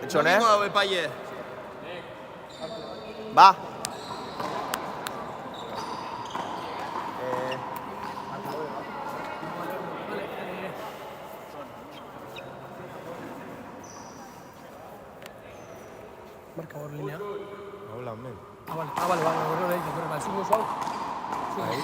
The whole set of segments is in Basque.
Etxone? Nongo hau epaile? Ba. Marka hor linea. Hola, hombre. Vale, vale, zumo zu hau. Vale.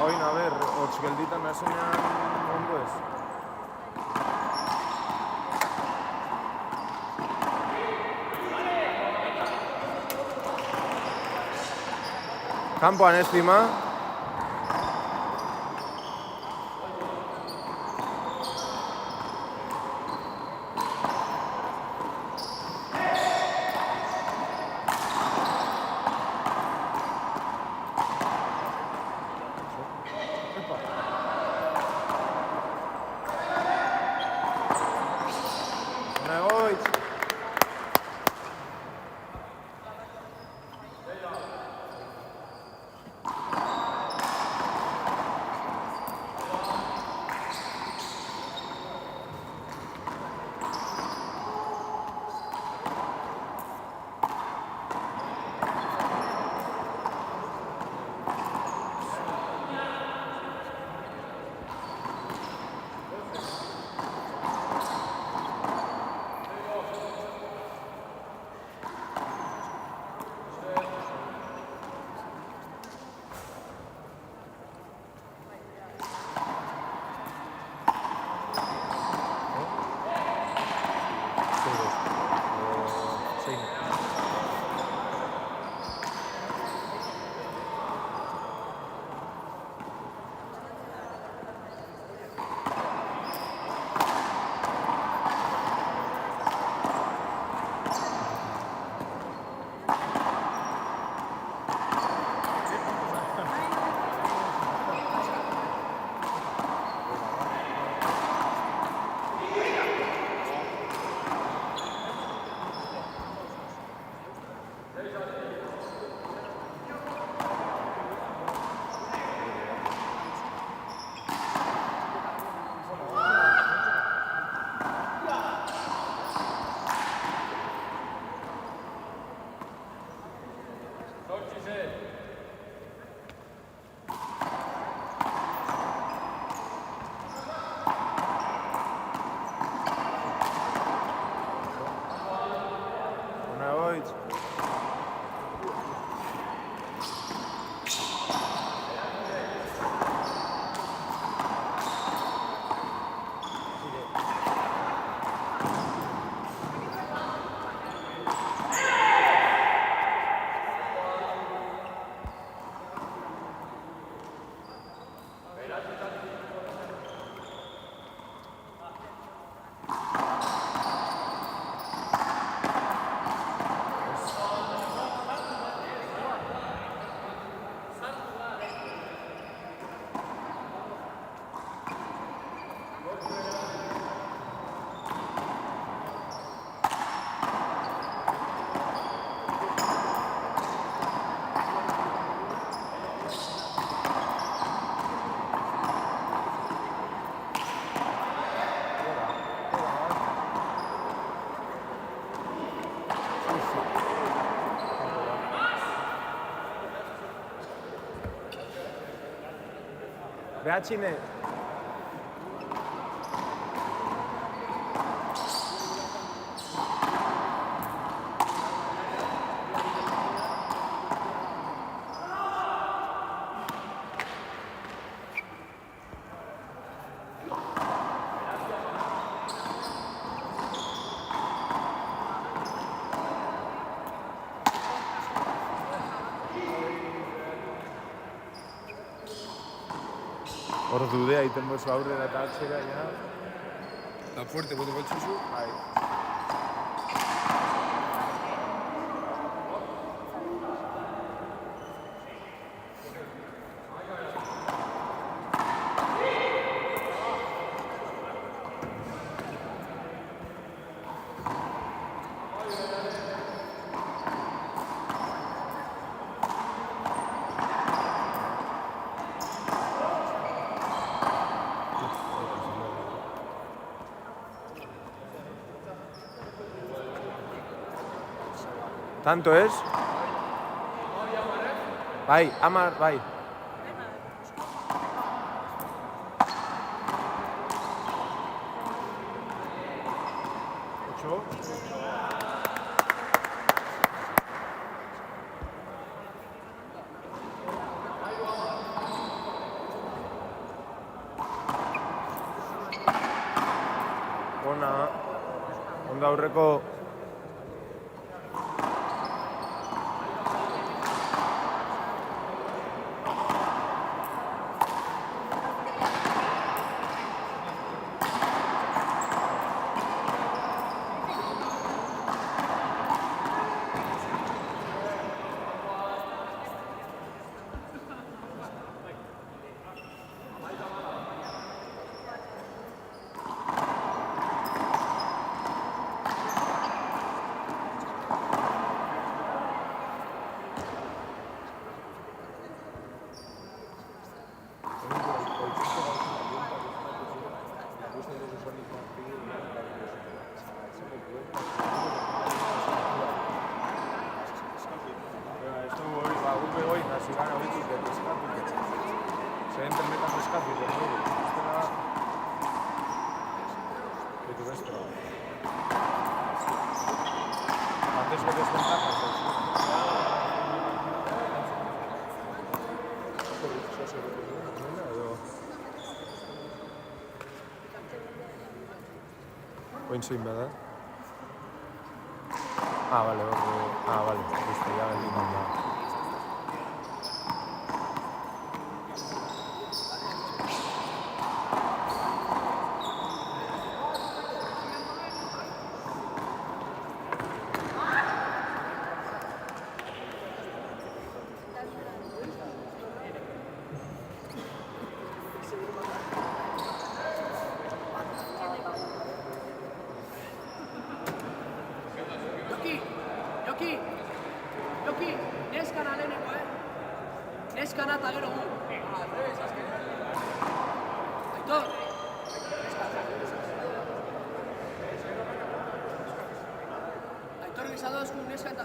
Oin, a ber, hots gelditan nazenean ondo ez. Kampoan estima. Behatxine. Hor dudea iten bozu aurrera eta atzera, ja. Da fuerte, bote batzuzu. Bai. Tanto ez? Bai, 10, bai. Ocho. Ona. Ondo aurreko. Oin zein bada. Vale, vale, listo, ya gelditzen da. Joki, neskana leheneko, Neskana eta gero gu. Aitor! Aitor gizado esku neska eta...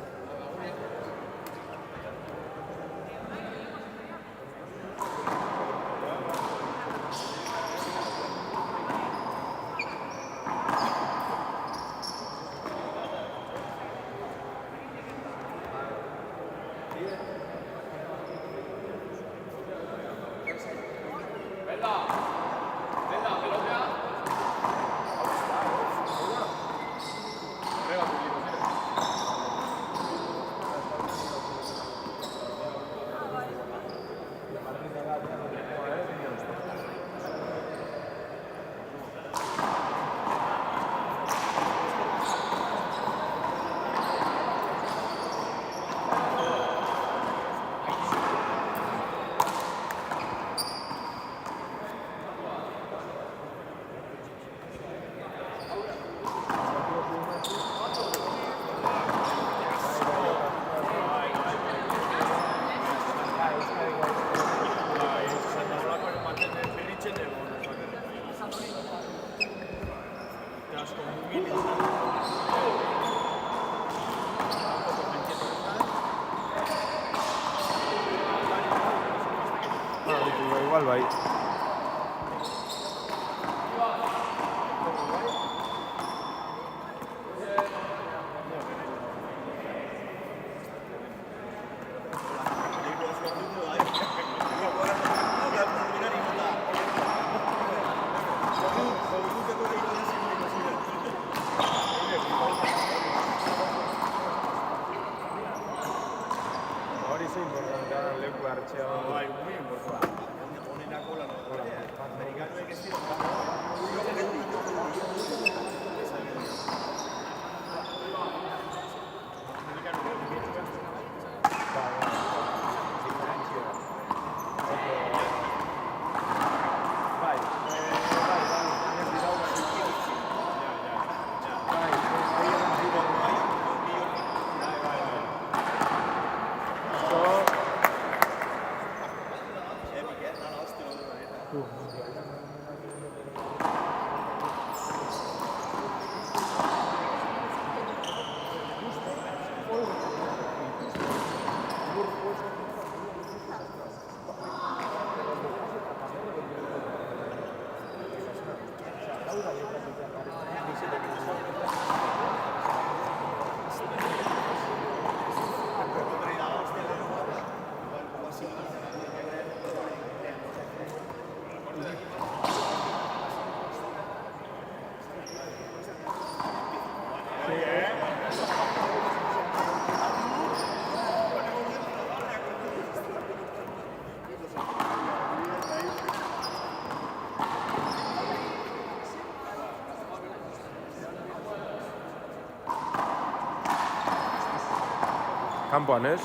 Kanpoan, ez?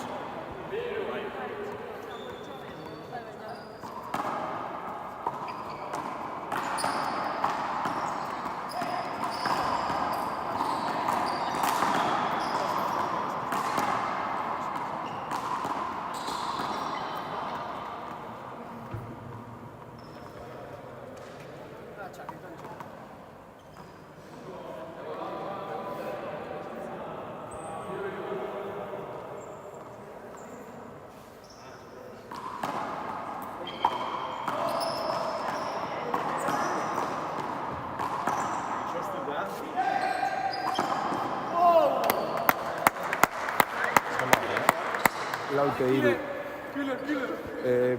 Laute hiru.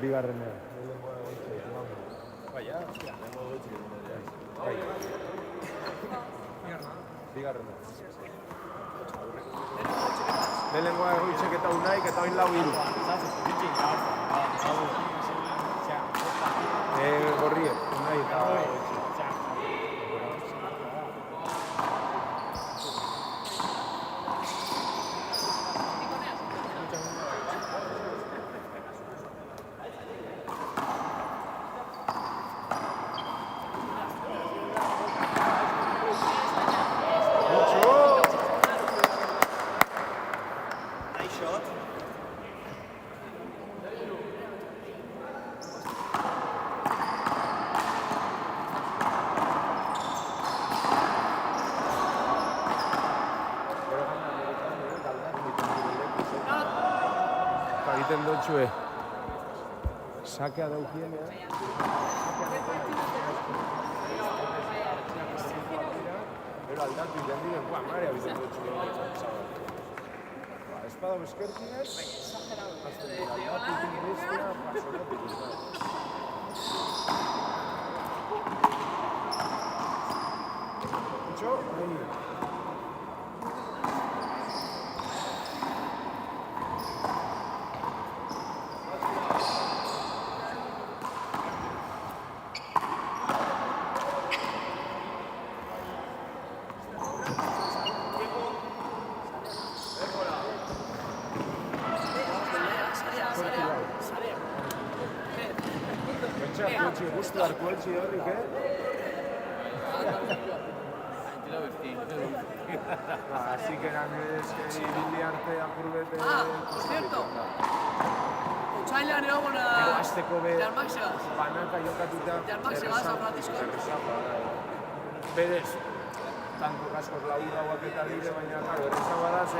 Bigarrenean. Baina, bigarrenean. Lehenengoa egoitzek eta unaik eta oin lau hiru. Gorriek, unai eta egiten dutxue sakea daukienean. Pero aldatu izan diren, marea egiten dutxue. Espada bezkertinez, azten dira, aldatu izan bestia, pasoratik izan. Kutxo? Gustu hartu eltsi horrik, Así que eran ibili arte apurbete... Por cierto! Otsailean egon de Armaxegaz. Banaka jokatuta... De Armaxegaz, San Francisco. Berez, tanto kaskos labur hauak eta dire, baina, claro, erreza badaz,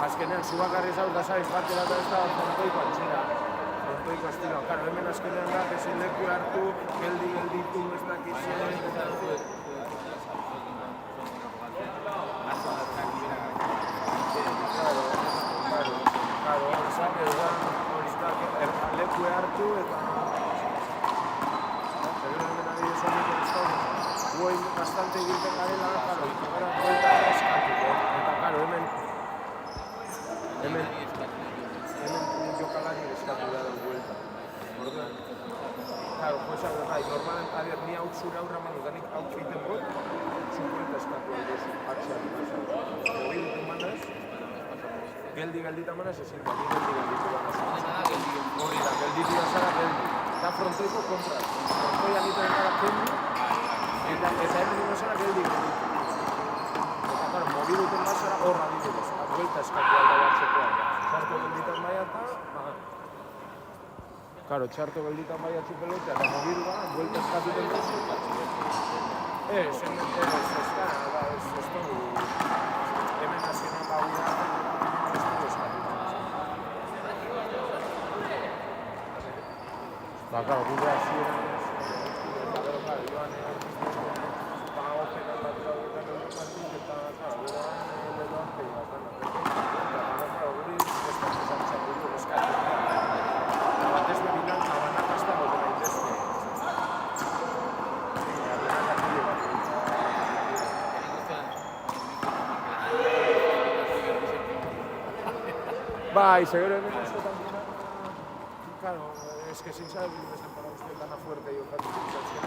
azkenean, zubakarri zauz, da saiz batera eta ez da frontoiko antxera. Frontoiko estilo. Claro, hemen azkenean da, ezin leku hartu, gelditu, ez dakizien... Leku hartu eta... Seguro hemen adibidez honik erizkaun, guain bastante egiten garela, claro, gara buelta eskatuko. Eta, claro, hemen jokalari eskatu da den buelta. Orduan, claro, pues hau da, normalen, adier, ni hau zure aurra manu, danik hau egiten bot, zu buelta eskatu aldozu, atxean. Hori dut manaz, geldi-geldita manaz, ezin da, geldi-gelditu manaz. Hori da, gelditu da zara, geldi. Eta frontoiko kontra. Frontoian egiten gara kendu, eta hemen dino zara geldi-gelditu. Eta, claro, mobi duten bat zara horra dibidez. Buelta eskatu alda batzekoa. Zartu gelditan maia eta, Claro, txarto gelditan bai atxu pelotea, eta mobilu gara, buelta eskatuten duzu. Ez dugu, hemen azkenan baura, ez dugu eskatuten. Claro, gure hasieran ez, eta gero, joan operan bat gaudetan egun batik, eta, gero, leloan pegi bat, eta guri ez da esantzak dugu eskatu. Eta batez bebilan, abanak ez dago dela indezke. Bai, seguro hemen askotan dira, claro, es que sin saber que están para usted tan fuerte y otra cosa que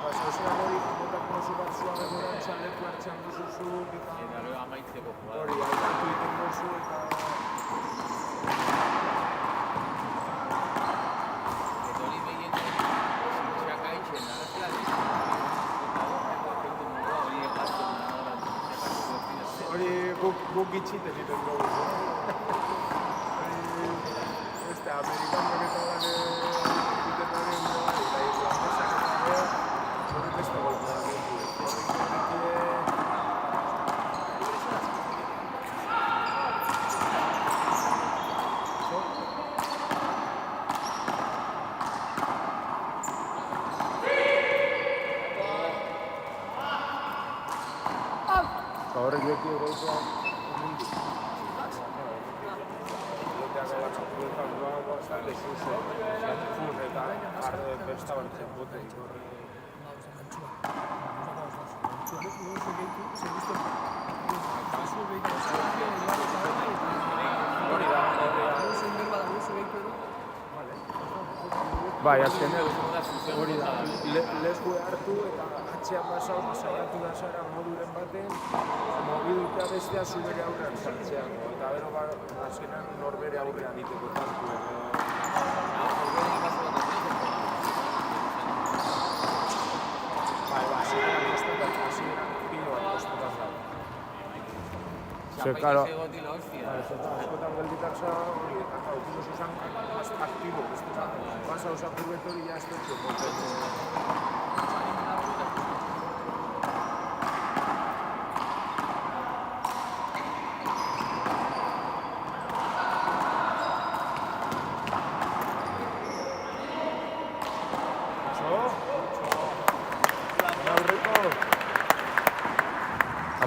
pues eso era muy como como su bar suave con chale planchando su y tal. Gero amaitzeko jugar. Hori, aipatu egiten duzu eta Hori behien txakaitzen, hori guk gitxite egiten dugu. Este americano que estaba de ahora yo quiero eso. De xuxo, fun eta besta bartzen bote. Bai, azkenean hori da, lesku hartu eta atxean basau, saiatu da zara moduren baten, mobidutea bestea zubere aurrean sartzean, eta bero azkenean norbere aurrean iteko tantu. Bai, hasieran pilo bat kostutan dago. Claro, askotan gelditan zara hori, eta ukidu zuzan más aktibo, pasa osa kurbetori ya espetxo,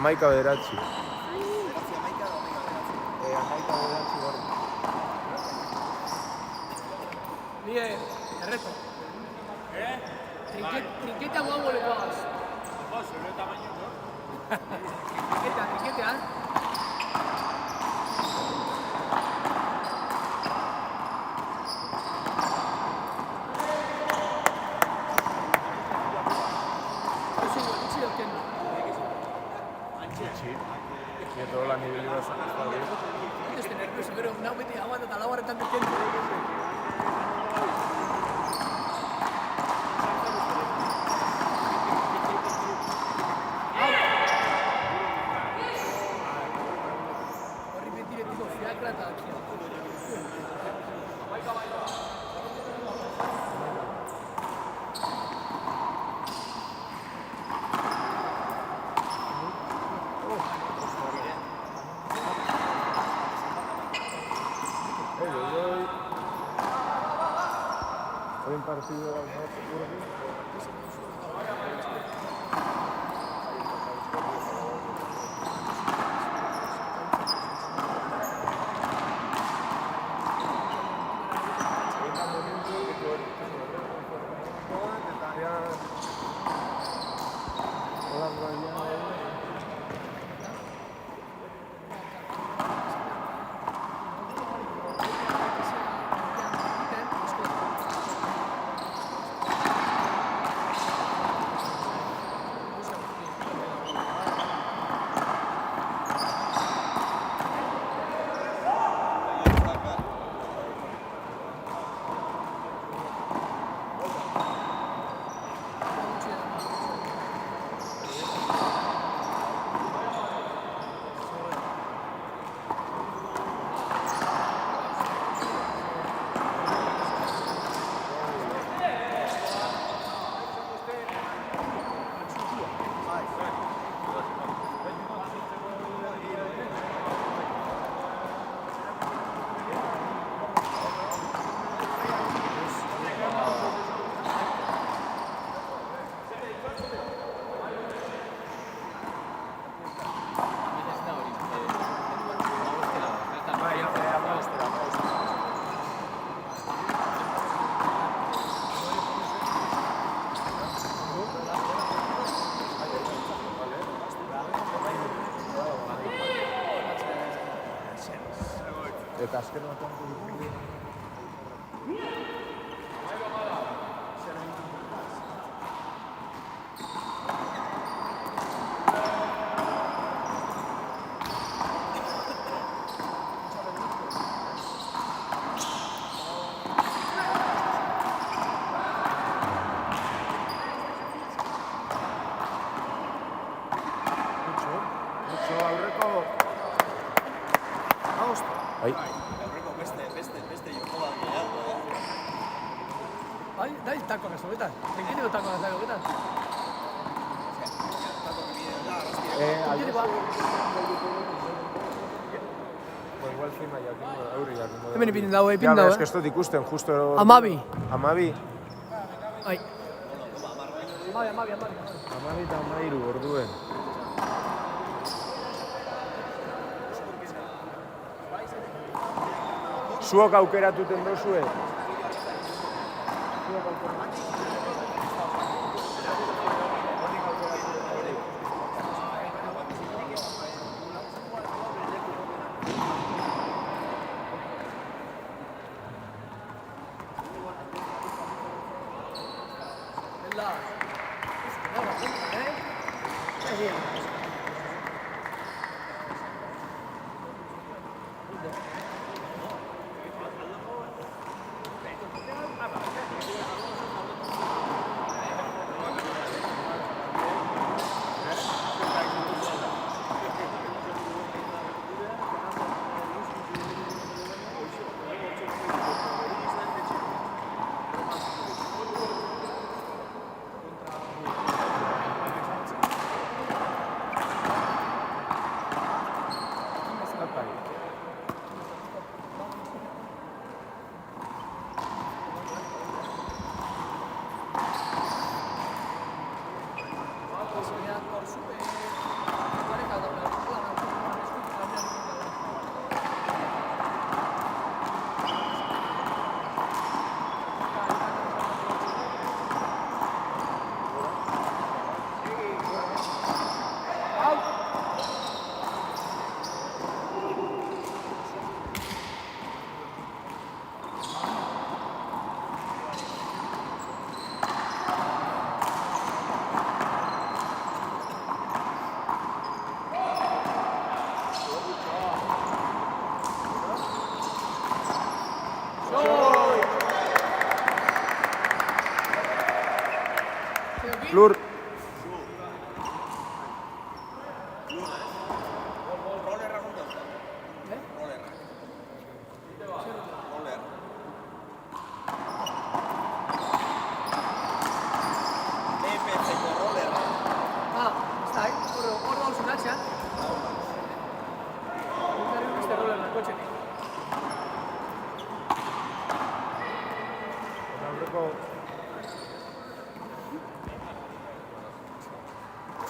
Amaika bederatzi. Amaika bederatzi gorri. Mire, te reto. Trinquete a huevo le pagas. Sobre el tamaño, ¿no? Trinquete, ¿eh? Y toda la nivelidad está bien. Estoy nervioso, pero no me tiene aguanta, la hora tanto tiempo. Eta azken batean aurreko bai. Aurreko beste joko bat gehiago, Bai, da tako nazo, betan. Engine tako nazo, betan. Igual zima jakingo da, aurri jakingo da. Hemen ipin dago, Ja, ez que ez dut ikusten, justo... Amabi. Amabi. Bai. Amabi. Amabi eta amairu, orduen. Zuok aukeratuten dozue? Lur.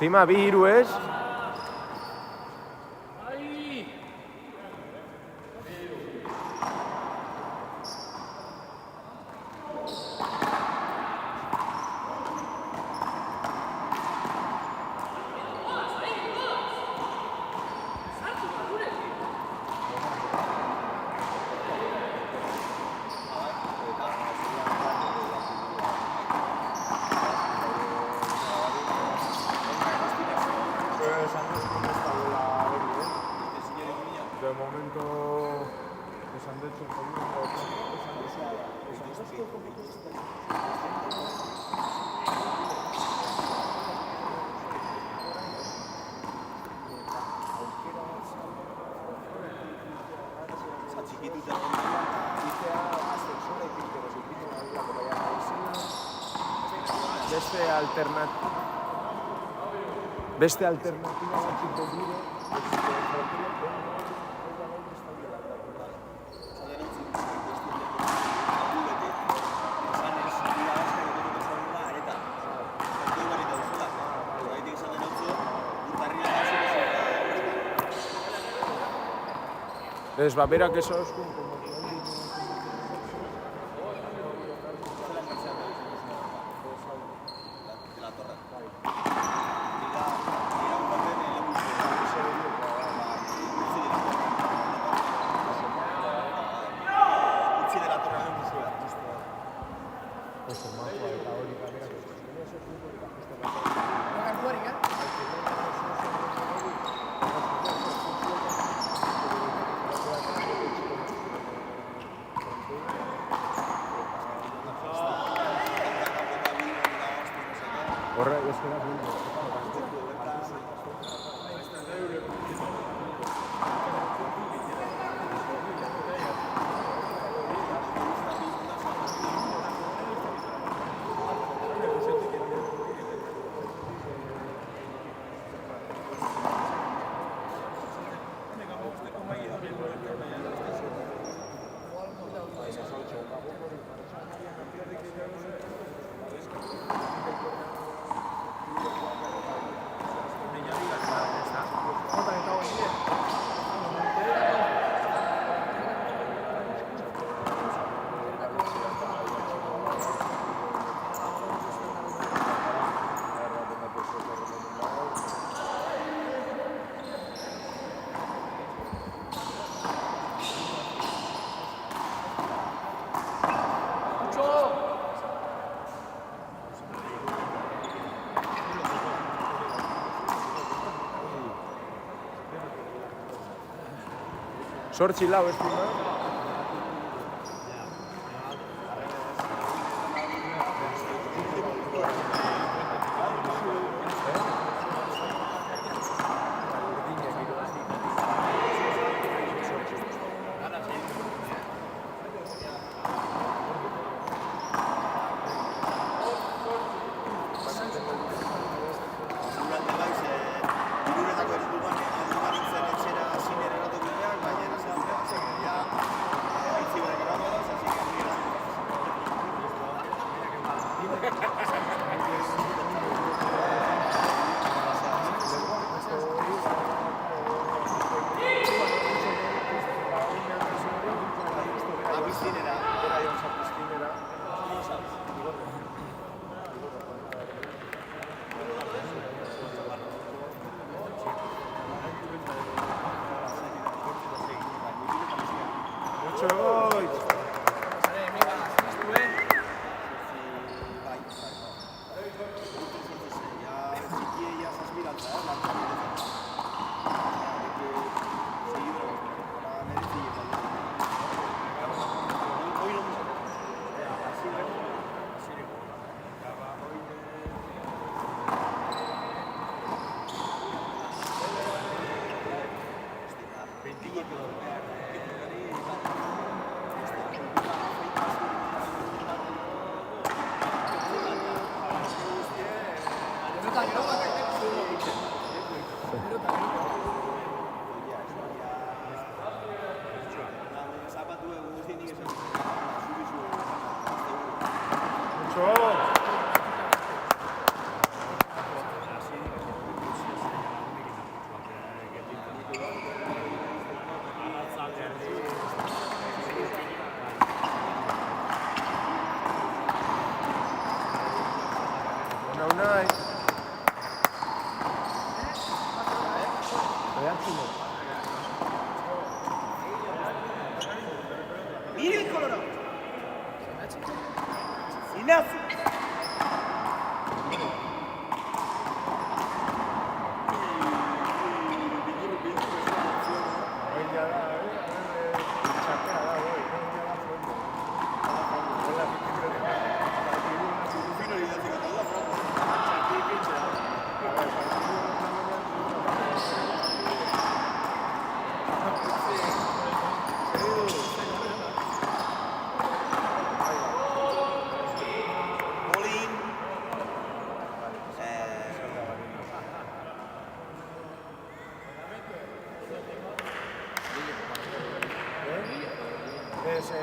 Zima, bi hiru ez? De momento esan dut beste alternatiba batzuk dira. Ez, berak ez oskun, Horre, eskera, Sortzi lau ez dira.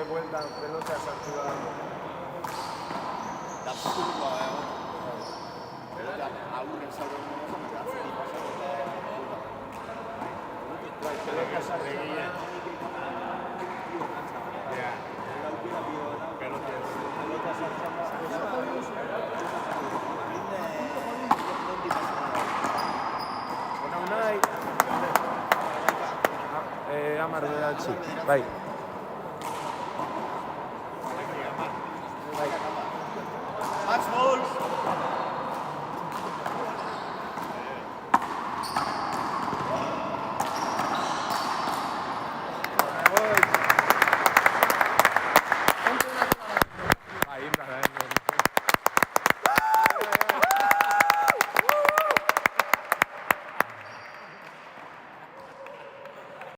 Vuelta, pelota sartua. Da zurua egon. Pelota aurren zauden Pelota sartua. Unai. Amar bederatzi. Bai. Max Ball!